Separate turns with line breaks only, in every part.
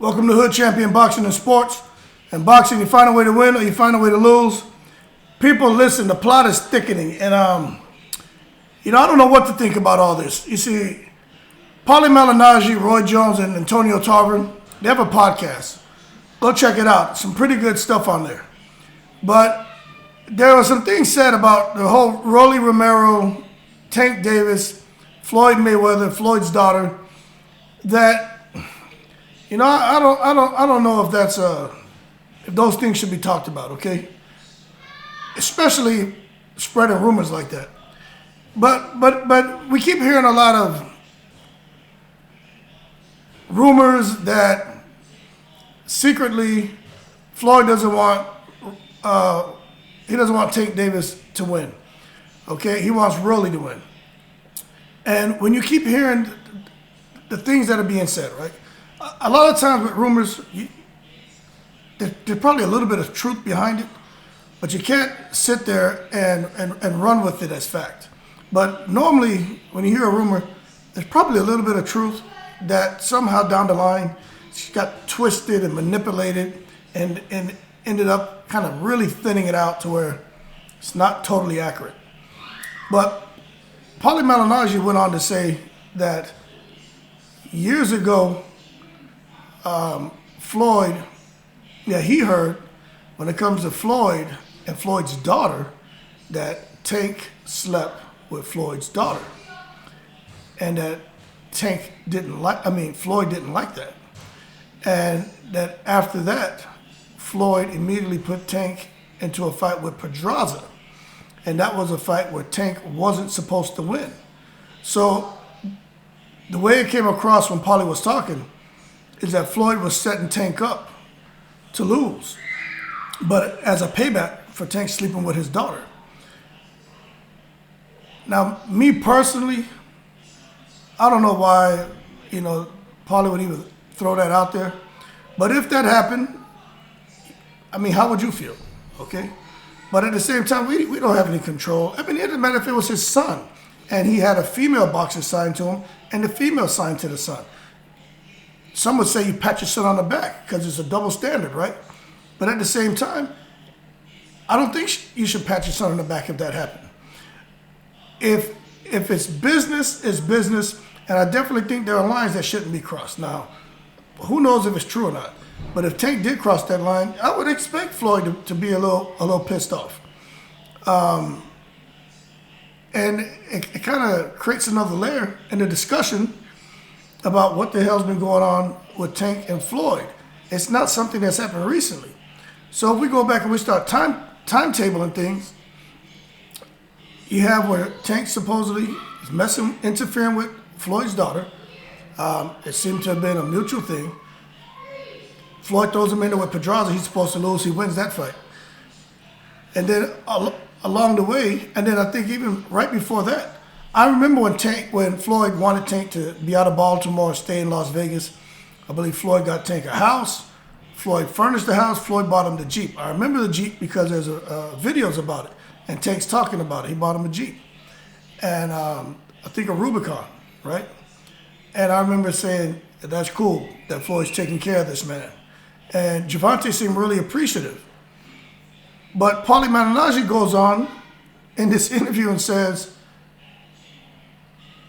Welcome to Hood Champion Boxing and Sports. In boxing, you find a way to win or you find a way to lose. People, listen, the plot is thickening. And, I don't know what to think about all this. You see, Paulie Malignaggi, Roy Jones, and Antonio Tarver, they have a podcast. Go check it out. Some pretty good stuff on there. But there were some things said about the whole Rolly Romero, Tank Davis, Floyd Mayweather, Floyd's daughter, that I don't know if that's if those things should be talked about, okay? Especially spreading rumors like that. But we keep hearing a lot of rumors that secretly Floyd doesn't want Tank Davis to win. Okay, he wants Rolly to win. And when you keep hearing the things that are being said, right? A lot of times with rumors, there's probably a little bit of truth behind it, but you can't sit there and run with it as fact. But normally, when you hear a rumor, there's probably a little bit of truth that somehow down the line got twisted and manipulated and ended up kind of really thinning it out to where it's not totally accurate. But Paulie Malignaggi went on to say that years ago, Floyd, he heard when it comes to Floyd and Floyd's daughter that Tank slept with Floyd's daughter, and that Floyd didn't like that, and that after that, Floyd immediately put Tank into a fight with Pedraza, and that was a fight where Tank wasn't supposed to win. So the way it came across when Paulie was talking is that Floyd was setting Tank up to lose, but as a payback for Tank sleeping with his daughter. Now, me personally, I don't know why, Paulie would even throw that out there. But if that happened, how would you feel? Okay? But at the same time, we don't have any control. It doesn't matter if it was his son and he had a female boxer signed to him and the female signed to the son. Some would say you pat your son on the back because it's a double standard, right? But at the same time, I don't think you should pat your son on the back if that happened. If it's business, it's business, and I definitely think there are lines that shouldn't be crossed. Now, who knows if it's true or not? But if Tank did cross that line, I would expect Floyd to be a little pissed off. And it kind of creates another layer in the discussion about what the hell's been going on with Tank and Floyd. It's not something that's happened recently. So if we go back and we start timetabling things, you have where Tank supposedly is interfering with Floyd's daughter. It seemed to have been a mutual thing. Floyd throws him in there with Pedraza. He's supposed to lose. He wins that fight. And then along the way, and then I think even right before that, I remember when Floyd wanted Tank to be out of Baltimore and stay in Las Vegas. I believe Floyd got Tank a house. Floyd furnished the house. Floyd bought him the Jeep. I remember the Jeep because there's videos about it. And Tank's talking about it. He bought him a Jeep. And I think a Rubicon, right? And I remember saying, that's cool that Floyd's taking care of this man. And Gervonta seemed really appreciative. But Paulie Malignaggi goes on in this interview and says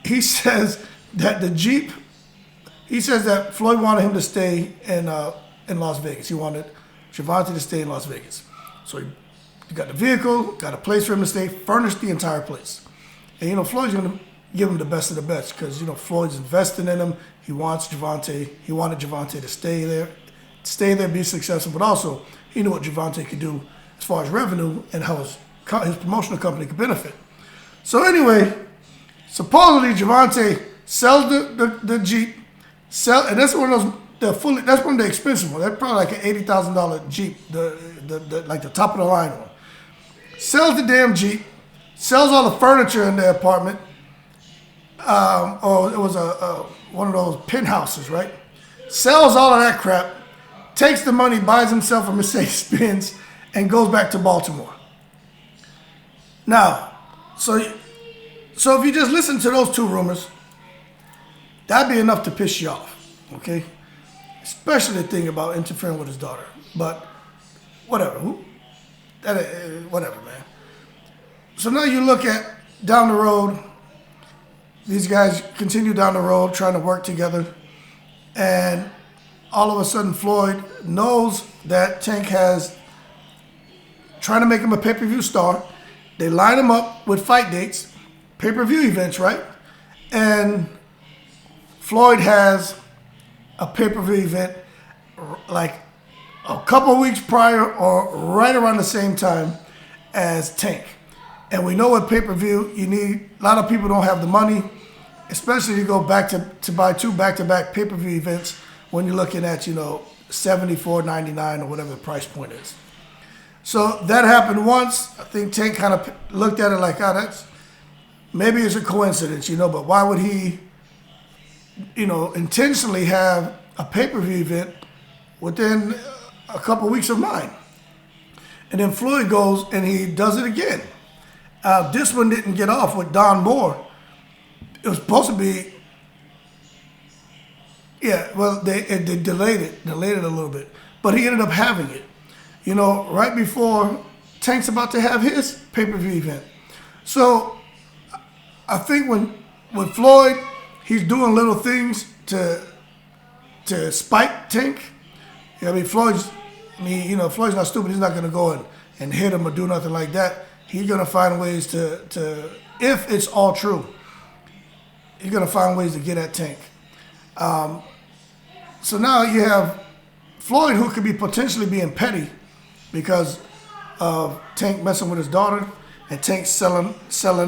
that Floyd wanted him to stay in Las Vegas. He wanted Gervonta to stay in Las Vegas. So he got the vehicle, got a place for him to stay, furnished the entire place. And, Floyd's going to give him the best of the best because, Floyd's investing in him. He wanted Gervonta to stay there, be successful, but also he knew what Gervonta could do as far as revenue and how his promotional company could benefit. So anyway, supposedly Gervonta sells the Jeep, and that's one of those, that's one of the expensive ones. That's probably like an $80,000 Jeep, like the top of the line one. Sells the damn Jeep, sells all the furniture in the apartment, or it was one of those penthouses, right? Sells all of that crap, takes the money, buys himself a Mercedes-Benz, and goes back to Baltimore. Now, so if you just listen to those two rumors, that'd be enough to piss you off, okay? especially the thing about interfering with his daughter. But whatever, whatever, man. So now you look at down the road. These guys continue down the road trying to work together, and all of a sudden Floyd knows that Tank has trying to make him a pay-per-view star. They line him up with fight dates, pay-per-view events, right? And Floyd has a pay-per-view event like a couple of weeks prior or right around the same time as Tank. And we know what pay-per-view you need. A lot of people don't have the money, especially to go back to buy 2 back-to-back pay-per-view events when you're looking at, $74.99 or whatever the price point is. So that happened once. I think Tank kind of looked at it like, that's maybe it's a coincidence, but why would he, intentionally have a pay-per-view event within a couple weeks of mine? And then Floyd goes and he does it again. This one didn't get off with Don Moore. It was supposed to be, they delayed it a little bit. But he ended up having it, right before Tank's about to have his pay-per-view event. So I think when Floyd, he's doing little things to spite Tank. Floyd's not stupid. He's not going to go and hit him or do nothing like that. He's going to find ways to, if it's all true, he's going to find ways to get at Tank. So now you have Floyd, who could be potentially being petty because of Tank messing with his daughter and Tank selling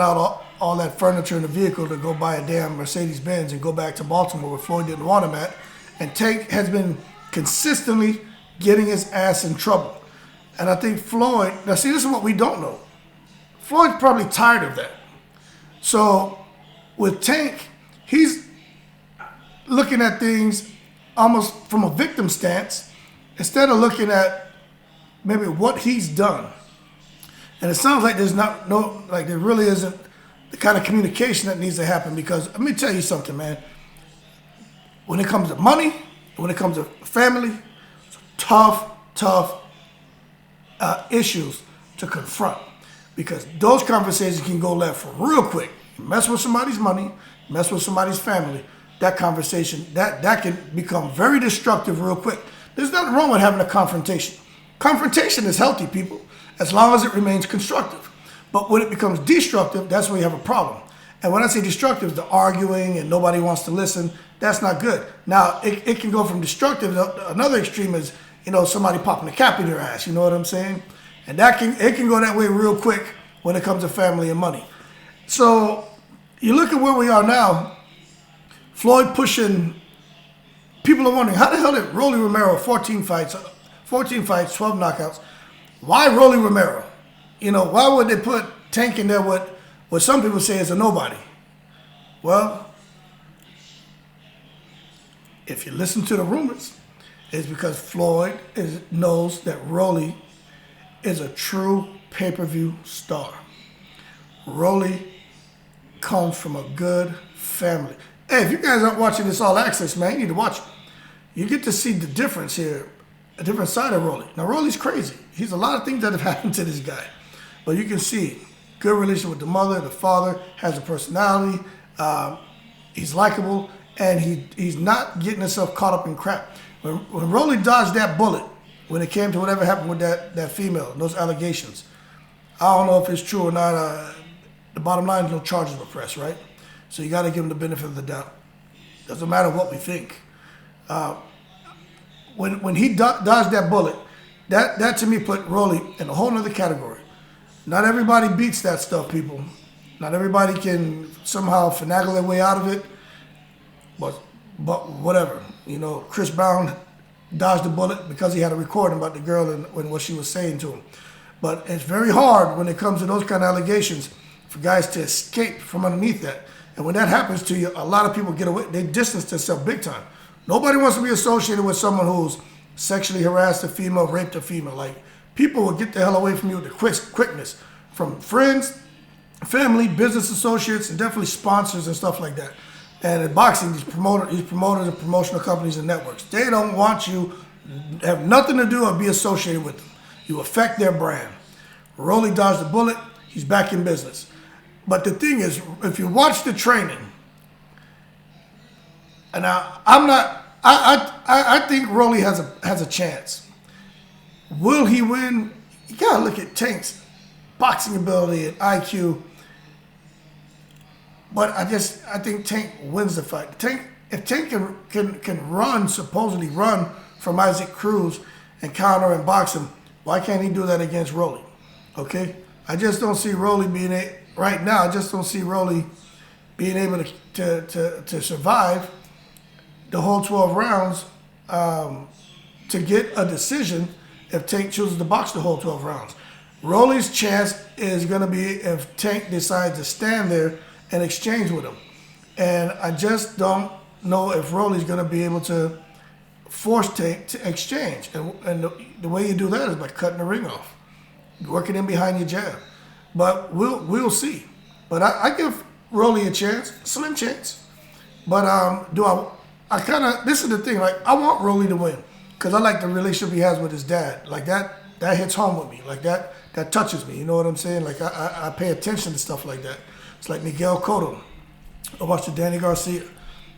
out all that furniture in the vehicle to go buy a damn Mercedes-Benz and go back to Baltimore where Floyd didn't want him at. And Tank has been consistently getting his ass in trouble. And I think Floyd, now see, this is what we don't know. Floyd's probably tired of that. So with Tank, he's looking at things almost from a victim stance instead of looking at maybe what he's done. And it sounds like there really isn't the kind of communication that needs to happen, because let me tell you something, man. When it comes to money, when it comes to family, it's tough issues to confront, because those conversations can go left real quick. You mess with somebody's money, mess with somebody's family, that conversation, that can become very destructive real quick. There's nothing wrong with having a confrontation. Confrontation is healthy, people, as long as it remains constructive. But when it becomes destructive, that's where you have a problem. And when I say destructive, the arguing and nobody wants to listen, that's not good. Now, it can go from destructive, another extreme is, somebody popping a cap in your ass, you know what I'm saying? And it can go that way real quick when it comes to family and money. So you look at where we are now, Floyd pushing, people are wondering, how the hell did Rolly Romero, 14 fights, 12 knockouts, why Rolly Romero? Why would they put Tank in there what some people say is a nobody? Well, if you listen to the rumors, it's because Floyd knows that Rolly is a true pay-per-view star. Rolly comes from a good family. Hey, if you guys aren't watching this All Access, man, you need to watch it. You get to see the difference here, a different side of Rolly. Now, Rolly's crazy. He's a lot of things that have happened to this guy. But you can see good relationship with the mother, the father, has a personality, he's likable, and he's not getting himself caught up in crap. When Rolly dodged that bullet, when it came to whatever happened with that female, those allegations, I don't know if it's true or not. The bottom line is no charges were pressed, right? So you got to give him the benefit of the doubt. Doesn't matter what we think. When he dodged that bullet, that to me put Rolly in a whole other category. Not everybody beats that stuff, people. Not everybody can somehow finagle their way out of it. But whatever. Chris Brown dodged the bullet because he had a recording about the girl and what she was saying to him. But it's very hard when it comes to those kind of allegations for guys to escape from underneath that. And when that happens to you, a lot of people get away. They distance themselves big time. Nobody wants to be associated with someone who's sexually harassed a female, raped a female. Like, people will get the hell away from you with the quickness. From friends, family, business associates, and definitely sponsors and stuff like that. And in boxing, these promoters and promotional companies and networks, they don't want you have nothing to do or be associated with them. You affect their brand. Rolly dodged the bullet. He's back in business. But the thing is, if you watch the training, and I think Rolly has a chance. Will he win? You gotta look at Tank's boxing ability and IQ. But I think Tank wins the fight. If Tank can run, supposedly run from Isaac Cruz and counter and box him, why can't he do that against Rolly? Okay? I just don't see Rolly right now, I just don't see Rolly being able to survive the whole 12 rounds to get a decision if Tank chooses to box the whole 12 rounds. Rolly's chance is going to be if Tank decides to stand there and exchange with him. And I just don't know if Rolly's going to be able to force Tank to exchange. And the way you do that is by cutting the ring off, working in behind your jab. But we'll see. But I give Rolly a chance, slim chance. But this is the thing, like, I want Rolly to win because I like the relationship he has with his dad. Like, that hits home with me. Like, that touches me. You know what I'm saying? Like, I pay attention to stuff like that. It's like Miguel Cotto. I watch the Danny Garcia.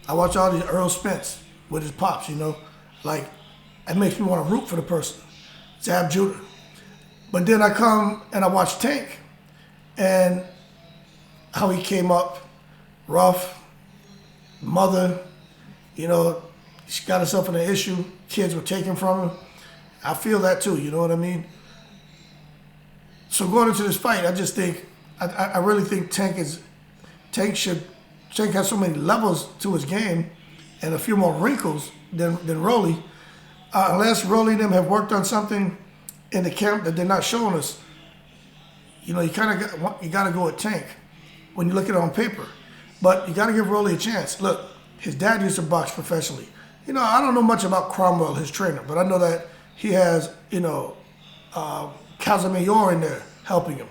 I watch all these Earl Spence with his pops, you know? Like, it makes me want to root for the person. Zab Judah. But then I come and I watch Tank and how he came up rough, mother, you know, she got herself in an issue, kids were taken from her. I feel that too, you know what I mean? So going into this fight, I just think, I really think Tank has so many levels to his game and a few more wrinkles than Rolly. Unless Rolly and them have worked on something in the camp that they're not showing us, you know, you got to go with Tank when you look at it on paper. But you got to give Rolly a chance. Look, his dad used to box professionally. You know, I don't know much about Cromwell, his trainer, but I know that he has, you know, Casamayor in there helping him.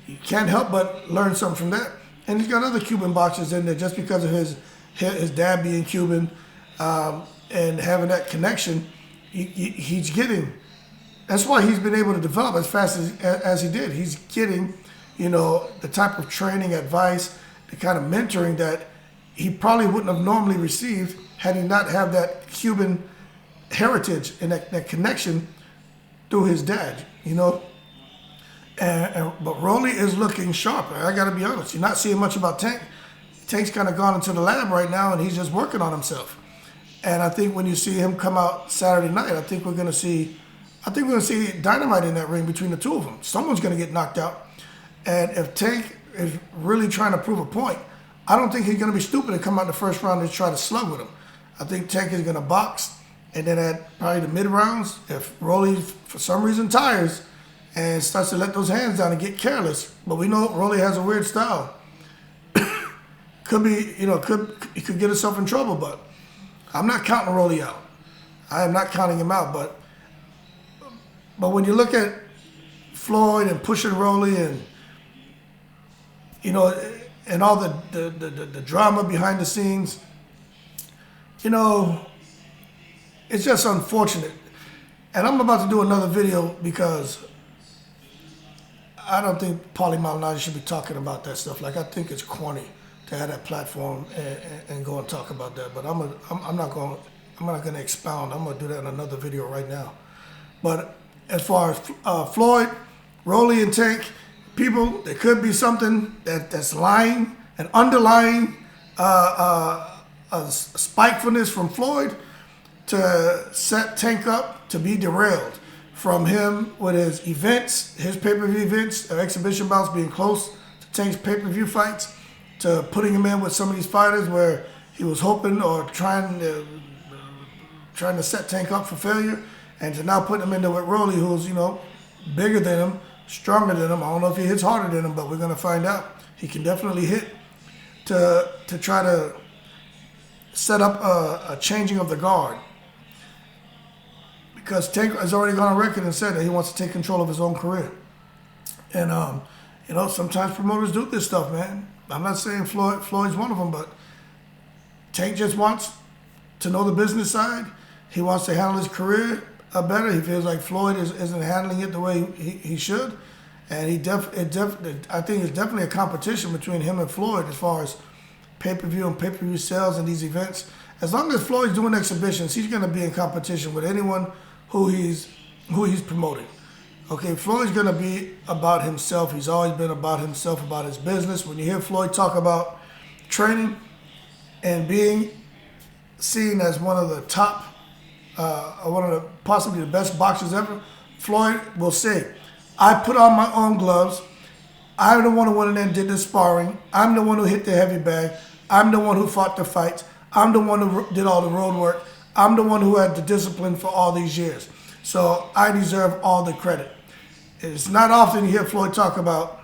You can't help but learn something from that. And he's got other Cuban boxers in there just because of his dad being Cuban and having that connection. He's getting. That's why he's been able to develop as fast as he did. He's getting, you know, the type of training, advice, the kind of mentoring that he probably wouldn't have normally received had he not have that Cuban heritage and that connection through his dad, you know. But Rolly is looking sharp. I got to be honest. You're not seeing much about Tank. Tank's kind of gone into the lab right now, and he's just working on himself. And I think when you see him come out Saturday night, I think we're going to see dynamite in that ring between the two of them. Someone's going to get knocked out. And if Tank is really trying to prove a point, I don't think he's going to be stupid and come out the first round and try to slug with him. I think Tank is going to box, and then at probably the mid rounds, if Rolly for some reason tires and starts to let those hands down and get careless, but we know Rolly has a weird style. Could be, you know, he could get himself in trouble, but I'm not counting Rolly out. I am not counting him out, but when you look at Floyd and pushing Rolly and, you know, and all the drama behind the scenes, you know, it's just unfortunate. And I'm about to do another video because I don't think Paulie Malignaggi should be talking about that stuff. Like, I think it's corny to have that platform and go and talk about that. But I'm not going to expound. I'm going to do that in another video right now. But as far as Floyd, Rolly, and Tank, people, there could be something that's lying, an underlying spitefulness from Floyd to set Tank up to be derailed from him with his events, his pay-per-view events, exhibition bouts being close to Tank's pay-per-view fights, to putting him in with some of these fighters where he was hoping or trying to set Tank up for failure, and to now put him in there with Rolly, who's, you know, bigger than him, stronger than him. I don't know if he hits harder than him, but we're going to find out. He can definitely hit to try to set up a changing of the guard. Because Tank has already gone on record and said that he wants to take control of his own career. And, you know, sometimes promoters do this stuff, man. I'm not saying Floyd's one of them, but Tank just wants to know the business side. He wants to handle his career better. He feels like Floyd isn't handling it the way he should. And I think it's definitely a competition between him and Floyd as far as pay-per-view and pay-per-view sales and these events. As long as Floyd's doing exhibitions, he's going to be in competition with anyone who he's promoting. Okay, Floyd's going to be about himself. He's always been about himself, about his business. When you hear Floyd talk about training and being seen as one of the top, possibly the best boxers ever, Floyd will say, I put on my own gloves. I'm the one who went in there and did the sparring. I'm the one who hit the heavy bag. I'm the one who fought the fights. I'm the one who did all the road work. I'm the one who had the discipline for all these years. So I deserve all the credit. It's not often you hear Floyd talk about,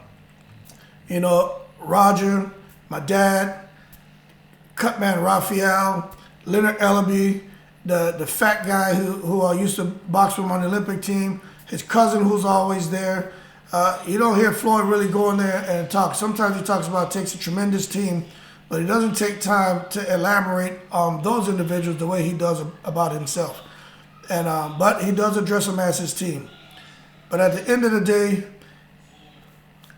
Roger, my dad, Cutman Raphael, Leonard Ellaby, the fat guy who used to box with him on the Olympic team, his cousin who's always there. You don't hear Floyd really go in there and talk. Sometimes he talks about it takes a tremendous team, but he doesn't take time to elaborate on those individuals the way he does about himself. And but he does address them as his team. But at the end of the day,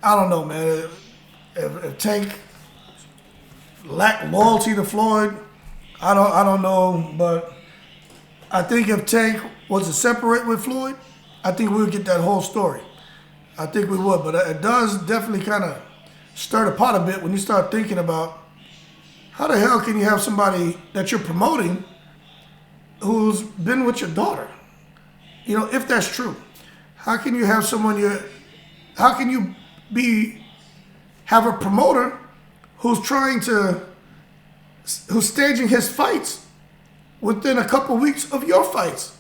I don't know, man. If Tank lacked loyalty to Floyd, I don't know. But I think if Tank was to separate with Floyd, I think we would get that whole story. I think we would. But it does definitely kind of stir the pot a bit when you start thinking about how the hell can you have somebody that you're promoting who's been with your daughter? If that's true, how can you have how can you have a promoter who's staging his fights within a couple weeks of your fights?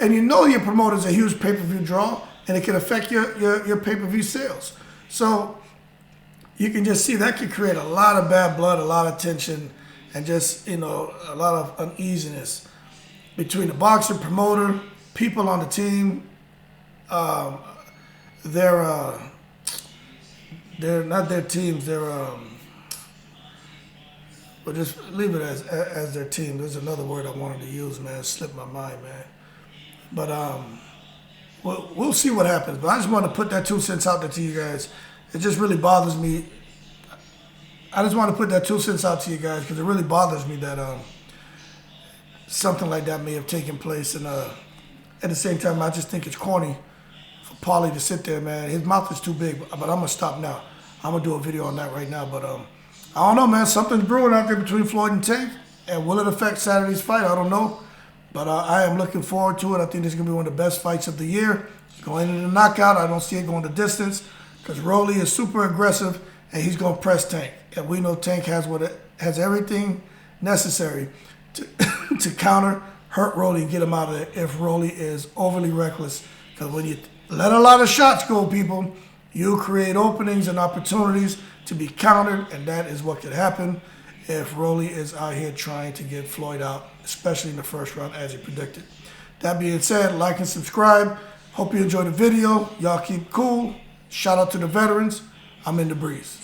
And your promoter's a huge pay-per-view draw, and it can affect your pay-per-view sales. So you can just see that could create a lot of bad blood, a lot of tension, and just, a lot of uneasiness between the boxer, promoter, people on the team. They're not their teams. But just leave it as their team. There's another word I wanted to use, man. It slipped my mind, man. But we'll see what happens. But I just want to put that 2 cents out there to you guys. It just really bothers me. I just want to put that 2 cents out to you guys because it really bothers me that something like that may have taken place. And at the same time, I just think it's corny for Paulie to sit there, man. His mouth is too big. But I'm going to stop now. I'm going to do a video on that right now. But I don't know, man. Something's brewing out there between Floyd and Tank. And will it affect Saturday's fight? I don't know. But I am looking forward to it. I think this is going to be one of the best fights of the year. Going into the knockout, I don't see it going the distance because Rolly is super aggressive and he's going to press Tank. And we know Tank has everything necessary to counter, hurt Rolly, and get him out of there if Rolly is overly reckless. Because when you let a lot of shots go, people, you create openings and opportunities to be countered, and that is what could happen if Rolly is out here trying to get Floyd out, especially in the first round, as he predicted. That being said, like and subscribe. Hope you enjoyed the video. Y'all keep cool. Shout out to the veterans. I'm in the breeze.